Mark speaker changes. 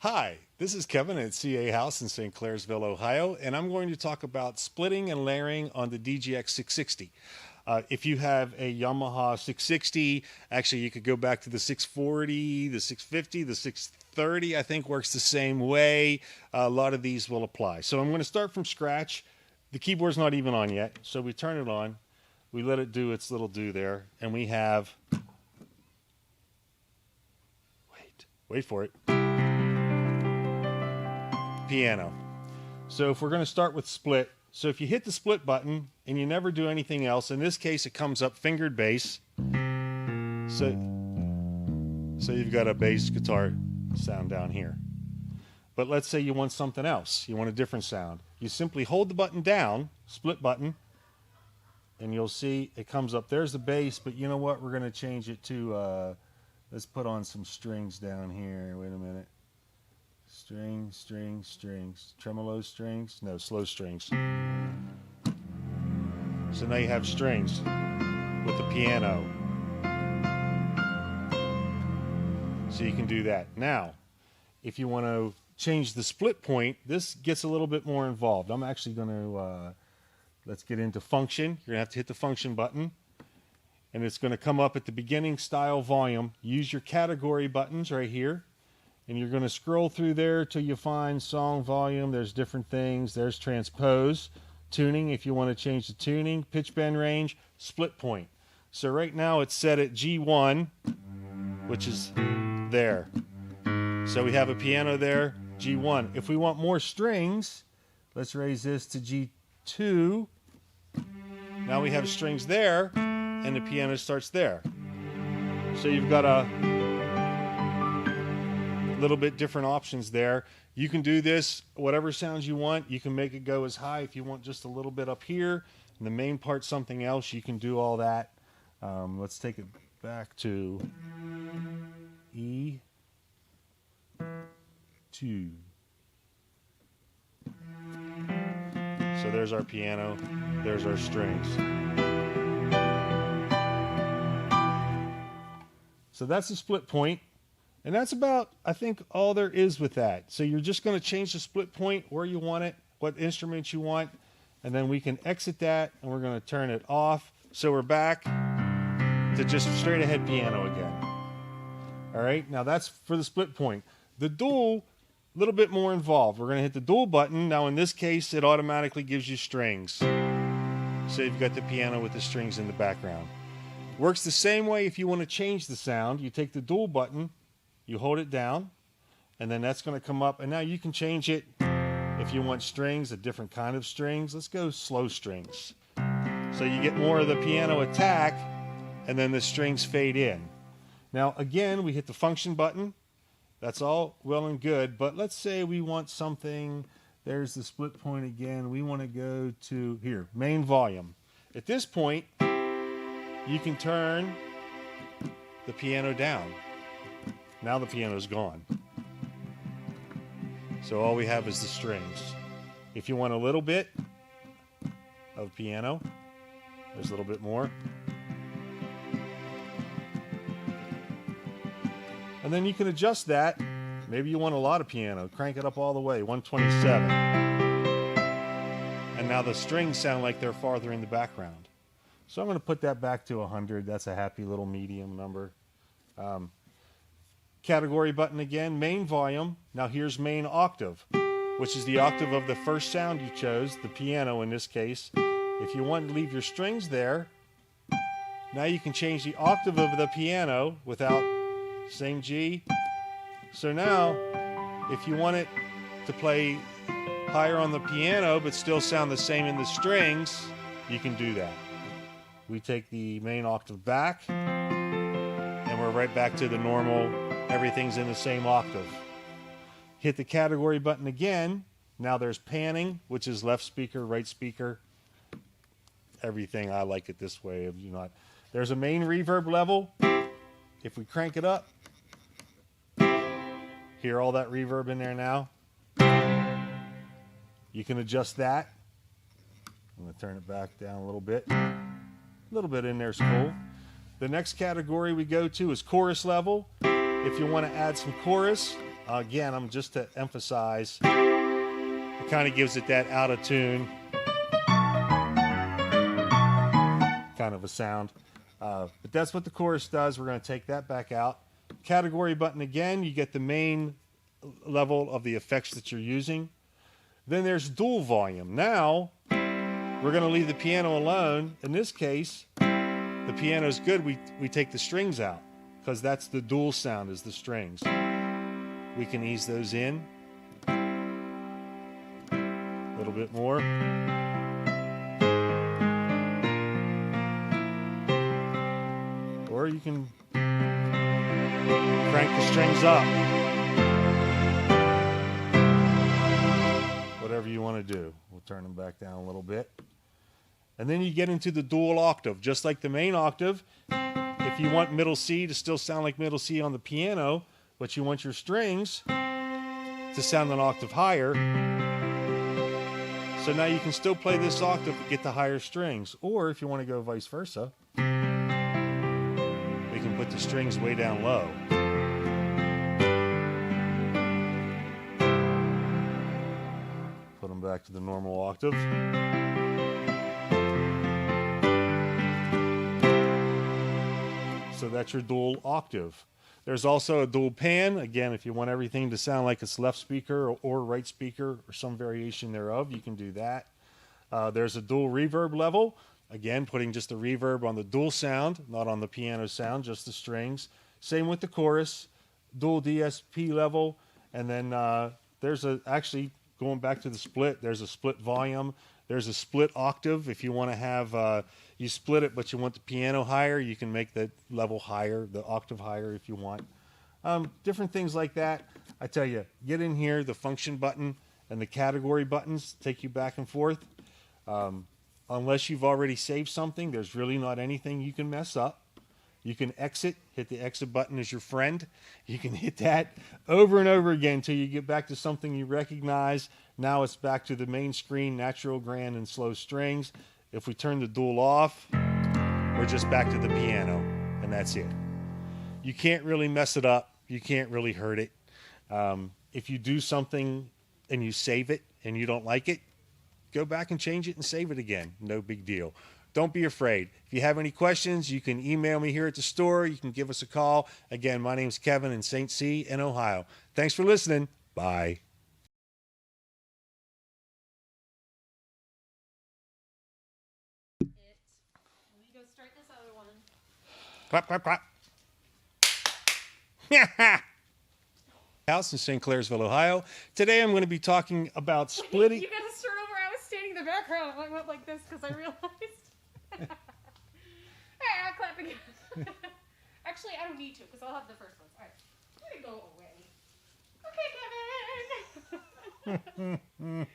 Speaker 1: Hi, this is Kevin at CA House in St. Clairsville, Ohio, and I'm going to talk about splitting and layering on the DGX-660. If you have a Yamaha 660, actually you could go back to the 640, the 650, the 630, I think works the same way. A lot of these will apply. So I'm going to start from scratch. The keyboard's not even on yet, so we turn it on. We let it do its little do there, and we have, wait for it, piano. So if we're going to start with split, so if you hit the split button and you never do anything else, in this case it comes up fingered bass. So you've got a bass guitar sound down here. But let's say you want something else. You want a different sound. You simply hold the button down, split button, and you'll see it comes up. There's the bass, but you know what? We're going to change it to, let's put on some strings down here. Wait a minute. Strings, strings, strings. Tremolo strings? No, slow strings. So now you have strings with the piano. So you can do that. Now, if you want to change the split point, this gets a little bit more involved. I'm actually going to, let's get into function. You're going to have to hit the function button. And it's going to come up at the beginning style volume. Use your category buttons right here. And you're going to scroll through there till you find song volume. There's different things. There's transpose, tuning if you want to change the tuning, pitch bend range, split point. So right now it's set at G1, which is there. So we have a piano there, G1. If we want more strings, let's raise this to G2. Now we have strings there, and the piano starts there. So you've got a little bit different options there. You can do this whatever sounds you want. You can make it go as high if you want just a little bit up here, and the main part something else. You can do all that. Let's take it back to E2. So there's our piano, there's our strings. So that's the split point. And that's about, I think, all there is with that. So you're just going to change the split point where you want it, what instrument you want, and then we can exit that, and we're going to turn it off. So we're back to just straight ahead piano again. All right, now that's for the split point. The dual, a little bit more involved. We're going to hit the dual button. Now in this case, it automatically gives you strings. So you've got the piano with the strings in the background. Works the same way if you want to change the sound. You take the dual button, you hold it down, and then that's going to come up. And now you can change it if you want strings, a different kind of strings. Let's go slow strings. So you get more of the piano attack, and then the strings fade in. Now, again, we hit the function button. That's all well and good, but let's say we want something. There's the split point again. We want to go to here, main volume. At this point, you can turn the piano down. Now the piano's gone. So all we have is the strings. If you want a little bit of piano, there's a little bit more. And then you can adjust that. Maybe you want a lot of piano. Crank it up all the way, 127. And now the strings sound like they're farther in the background. So I'm going to put that back to 100. That's a happy little medium number. Category button again, main volume. Now here's main octave, which is the octave of the first sound you chose, the piano in this case. If you want to leave your strings there, now you can change the octave of the piano without same G. So now, if you want it to play higher on the piano but still sound the same in the strings, you can do that. We take the main octave back, and we're right back to the normal. Everything's in the same octave. Hit the category button again. Now there's panning, which is left speaker, right speaker. Everything, I like it this way. If you not, there's a main reverb level. If we crank it up, hear all that reverb in there now. You can adjust that. I'm going to turn it back down a little bit. A little bit in there's cool. The next category we go to is chorus level. If you want to add some chorus, Again, I'm just to emphasize, it kind of gives it that out of tune kind of a sound. But that's what the chorus does. We're going to take that back out. Category button again, you get the main level of the effects that you're using. Then there's dual volume. Now, we're going to leave the piano alone. In this case, the piano's good. We take the strings out because that's the dual sound, is the strings. We can ease those in a little bit more. Or you can crank the strings up. Whatever you want to do. We'll turn them back down a little bit. And then you get into the dual octave. Just like the main octave, if you want middle C to still sound like middle C on the piano, but you want your strings to sound an octave higher, so now you can still play this octave but get the higher strings. Or if you want to go vice versa, we can put the strings way down low. Put them back to the normal octave. So that's your dual octave. There's also a dual pan. Again, if you want everything to sound like it's left speaker or right speaker or some variation thereof, you can do that. There's a dual reverb level. Again, putting just the reverb on the dual sound, not on the piano sound, just the strings. Same with the chorus. Dual DSP level. And then there's actually, going back to the split, there's a split volume. There's a split octave. If you want to have, you split it, but you want the piano higher, you can make the level higher, the octave higher if you want. Different things like that. I tell you, get in here, the function button and the category buttons take you back and forth. Unless you've already saved something, there's really not anything you can mess up. You can exit, hit the exit button as your friend. You can hit that over and over again until you get back to something you recognize. Now it's back to the main screen, natural, grand, and slow strings. If we turn the dual off, we're just back to the piano, and that's it. You can't really mess it up. You can't really hurt it. If you do something and you save it and you don't like it, go back and change it and save it again. No big deal. Don't be afraid. If you have any questions, you can email me here at the store. You can give us a call. Again, my name's Kevin in St. C in Ohio. Thanks for listening. Bye.
Speaker 2: Let me go start this other one.
Speaker 1: Clap, clap, clap. House in St. Clairsville, Ohio. Today I'm going to be talking about splitting.
Speaker 2: You got to start over. I was standing in the background. I went like this because I realized. I'll clap again. Actually, I don't need to because I'll have the first one. All right. I'm going to go away. Okay, Kevin.